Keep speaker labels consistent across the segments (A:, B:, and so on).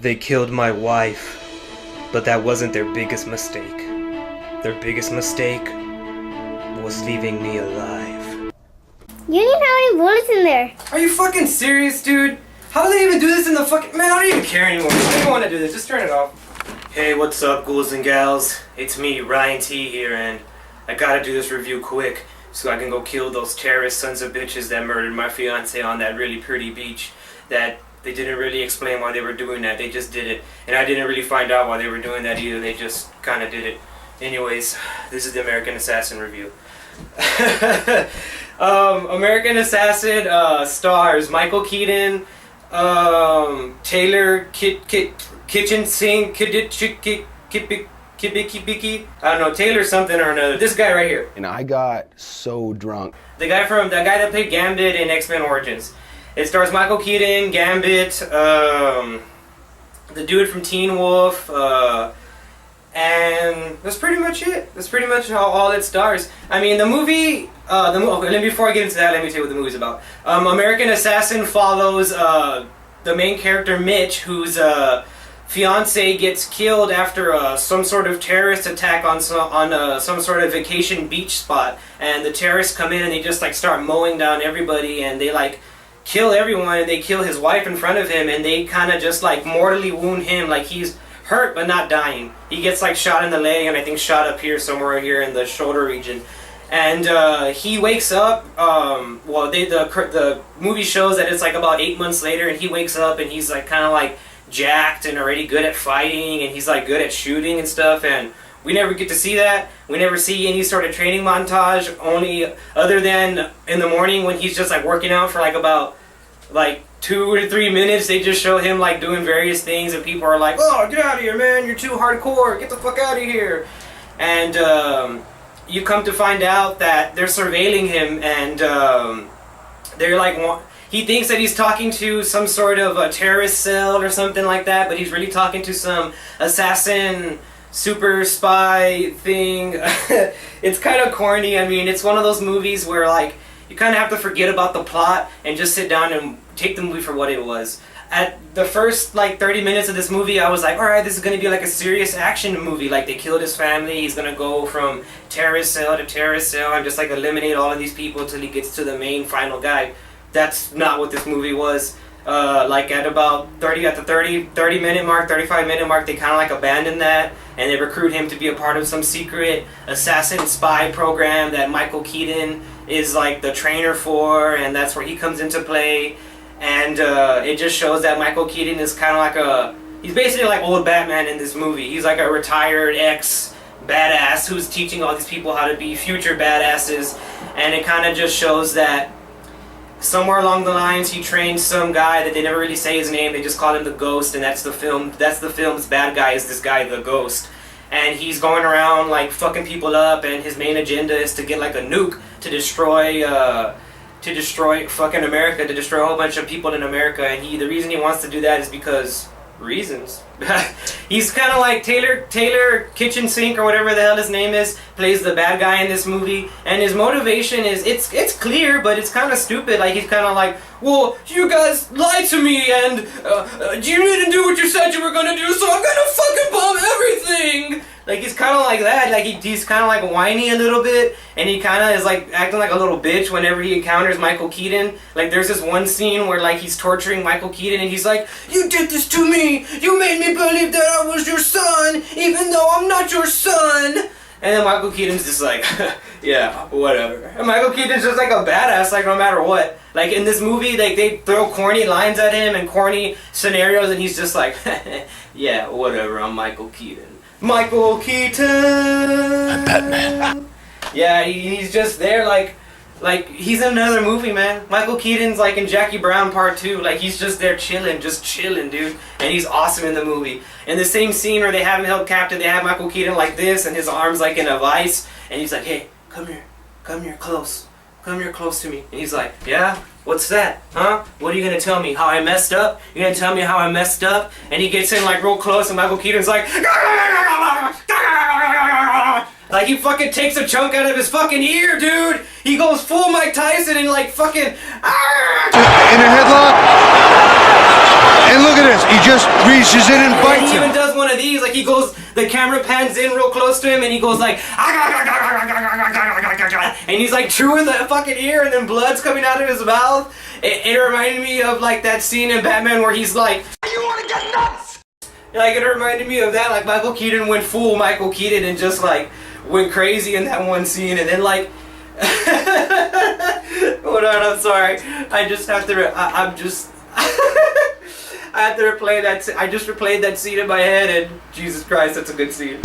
A: They killed my wife, but that wasn't their biggest mistake. Their biggest mistake was leaving me alive.
B: You didn't have any bullets in there.
A: Are you fucking serious, dude? How do they even do this in the fucking... Man, I don't even care anymore. I don't even want to do this. Just turn it off. Hey, what's up, ghouls and gals? It's me, Ryan T here, and I gotta do this review quick so I can go kill those terrorist sons of bitches that murdered my fiance on that really pretty beach. That they didn't really explain why they were doing that. They just did it. And I didn't really find out why they were doing that either. They just kind of did it. Anyways, this is the American Assassin review. American Assassin stars Michael Keaton, Taylor Kitchen Sing Kibiki. I don't know, Taylor something or another. This guy right here.
C: And I got so drunk.
A: The guy that played Gambit in X-Men Origins. It stars Michael Keaton, Gambit, the dude from Teen Wolf, and that's pretty much it. That's pretty much all it stars. I mean, the movie. Okay, before I get into that, let me tell you what the movie's about. American Assassin follows the main character Mitch, whose fiance gets killed after some sort of terrorist attack on some sort of vacation beach spot, and the terrorists come in and they just like start mowing down everybody, and they like kill everyone, and they kill his wife in front of him, and they kind of just like mortally wound him, like he's hurt but not dying. He gets like shot in the leg, and I think shot up here somewhere here in the shoulder region. And he wakes up. The movie shows that it's like about 8 months later, and he wakes up and he's like kind of like jacked and already good at fighting, and he's like good at shooting and stuff. And we never get to see that. We never see any sort of training montage, only other than in the morning when he's just like working out for like about like 2 to 3 minutes. They just show him like doing various things, and people are like, "Oh, get out of here, man! You're too hardcore. Get the fuck out of here!" And you come to find out that they're surveilling him, and they're like, he thinks that he's talking to some sort of a terrorist cell or something like that, but he's really talking to some assassin super spy thing. It's kind of corny. I mean, it's one of those movies where like you kind of have to forget about the plot and just sit down and take the movie for what it was. At the first like 30 minutes of this movie, I was like, alright, this is going to be like a serious action movie. Like, they killed his family, he's going to go from terrorist cell to terrorist cell and just like eliminate all of these people until he gets to the main final guy. That's not what this movie was. Like at about 30 minute mark, 35 minute mark, they kind of like abandoned that, and they recruit him to be a part of some secret assassin spy program that Michael Keaton is like the trainer for, and that's where he comes into play. And it just shows that Michael Keaton is kind of like he's basically like old Batman in this movie. He's like a retired ex-badass who's teaching all these people how to be future badasses. And it kind of just shows that somewhere along the lines he trained some guy that they never really say his name. They just call him the Ghost, and that's the film's bad guy, is this guy, the Ghost. And he's going around like fucking people up, and his main agenda is to get like a nuke to destroy fucking America, to destroy a whole bunch of people in America. And the reason he wants to do that is because reasons. He's kind of like Taylor Kitchen Sink or whatever the hell his name is, plays the bad guy in this movie, and his motivation is it's clear, but it's kind of stupid. Like, he's kind of like, well, you guys lied to me, and you didn't do what you said you were gonna do, so I'm gonna fucking bomb everything. Like, he's kind of like that. Like, he's kind of like whiny a little bit, and he kind of is like acting like a little bitch whenever he encounters Michael Keaton. Like, there's this one scene where like he's torturing Michael Keaton, and he's like, "You did this to me. You made me believe that I was your son, even though I'm not your son." And then Michael Keaton's just like, yeah, whatever. And Michael Keaton's just like a badass, like no matter what. Like in this movie, like they throw corny lines at him and corny scenarios, and he's just like, yeah, whatever, I'm Michael Keaton. Michael Keaton!
C: I'm Batman.
A: Yeah, he's just there like he's in another movie, man. Michael Keaton's like in Jackie Brown Part 2. Like, he's just there chilling, dude. And he's awesome in the movie. In the same scene where they have him held captive, they have Michael Keaton like this, and his arms like in a vice, and he's like, "Hey, come here close to me." And he's like, "Yeah? What's that? Huh? What are you gonna tell me? How I messed up? You gonna tell me how I messed up?" And he gets in like real close, and Michael Keaton's like, like he fucking takes a chunk out of his fucking ear, dude. He goes full Mike Tyson and like fucking
D: in a headlock. And look at this. He just reaches in and
A: And
D: bites
A: he even
D: him.
A: does one of these, like he goes, the camera pans in real close to him, and he goes like, and he's like chewing the fucking ear, and then blood's coming out of his mouth. It reminded me of like that scene in Batman where he's like, "You want to get nuts?" Like it reminded me of that. Like Michael Keaton went full Michael Keaton and just like went crazy in that one scene, and then like. Hold on, I'm sorry. I just have to. I'm just. I had to replay that. I just replayed that scene in my head, and Jesus Christ, that's a good scene.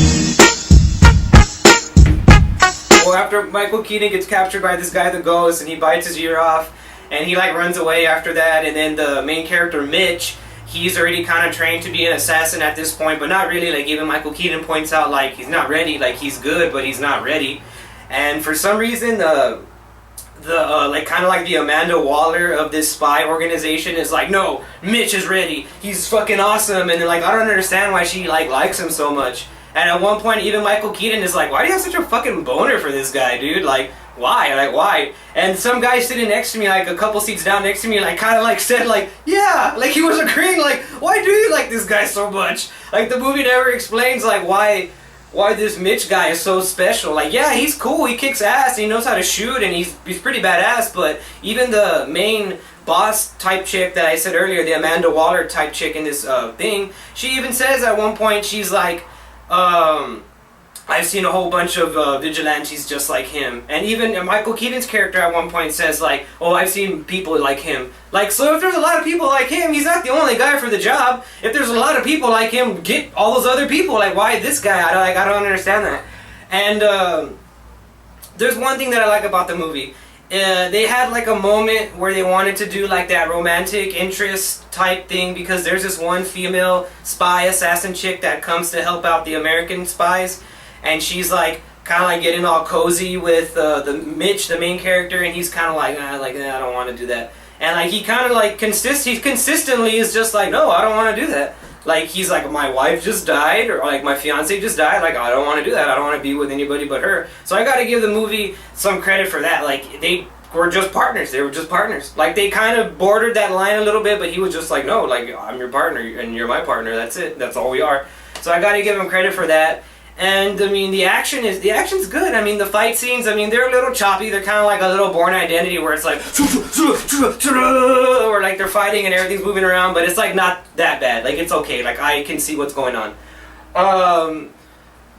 A: Well, after Michael Keaton gets captured by this guy, the Ghost, and he bites his ear off, and he like runs away after that, and then the main character Mitch, he's already kind of trained to be an assassin at this point, but not really. Like even Michael Keaton points out, like he's not ready. Like he's good, but he's not ready. And for some reason, the like kind of like the Amanda Waller of this spy organization is like, no, Mitch is ready. He's fucking awesome. And then like I don't understand why she like likes him so much. And at one point, even Michael Keaton is like, why do you have such a fucking boner for this guy, dude? Like why? Like why? And some guy sitting next to me, like a couple seats down next to me, like kind of like said like, yeah, like he was agreeing, like why do you like this guy so much? Like the movie never explains like why this Mitch guy is so special. Like, yeah, he's cool, he kicks ass, he knows how to shoot, and he's pretty badass, but even the main boss type chick that I said earlier, the Amanda Waller type chick in this thing, she even says at one point, she's like, I've seen a whole bunch of vigilantes just like him. And even Michael Keaton's character at one point says like, oh, I've seen people like him. Like, so if there's a lot of people like him, he's not the only guy for the job. If there's a lot of people like him, get all those other people. Like, why this guy? I don't understand that. And there's one thing that I like about the movie. They had like a moment where they wanted to do like that romantic interest type thing, because there's this one female spy assassin chick that comes to help out the American spies. And she's like, kind of like getting all cozy with the Mitch, the main character, and he's kind of like, I don't want to do that. And like he kind of like he consistently is just like, no, I don't want to do that. Like he's like, my wife just died, or like my fiance just died. Like I don't want to do that. I don't want to be with anybody but her. So I got to give the movie some credit for that. Like they were just partners. They were just partners. Like they kind of bordered that line a little bit, but he was just like, no, like I'm your partner and you're my partner. That's it. That's all we are. So I got to give him credit for that. And I mean, the action's good. I mean, the fight scenes, I mean, they're a little choppy. They're kind of like a little Born Identity, where it's like, or like they're fighting and everything's moving around, but it's like not that bad. Like it's okay. Like I can see what's going on.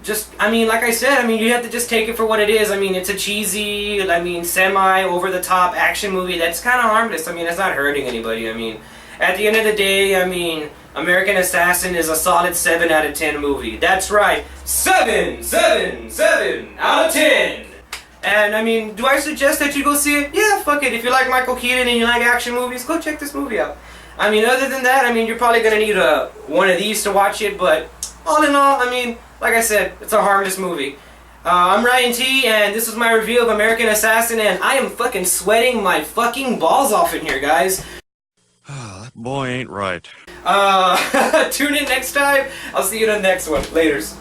A: Just, I mean, like I said, I mean, you have to just take it for what it is. I mean, it's a cheesy, I mean, semi over the top action movie that's kind of harmless. I mean, it's not hurting anybody. I mean, at the end of the day, I mean, American Assassin is a solid 7 out of 10 movie. That's right, 7 out of 10. And I mean, do I suggest that you go see it? Yeah, fuck it. If you like Michael Keaton and you like action movies, go check this movie out. I mean, other than that, I mean, you're probably gonna need one of these to watch it. But all in all, I mean, like I said, it's a harmless movie. I'm Ryan T, and this is my review of American Assassin, and I am fucking sweating my fucking balls off in here, guys.
E: That boy ain't right.
A: Tune in next time. I'll see you in the next one. Laters.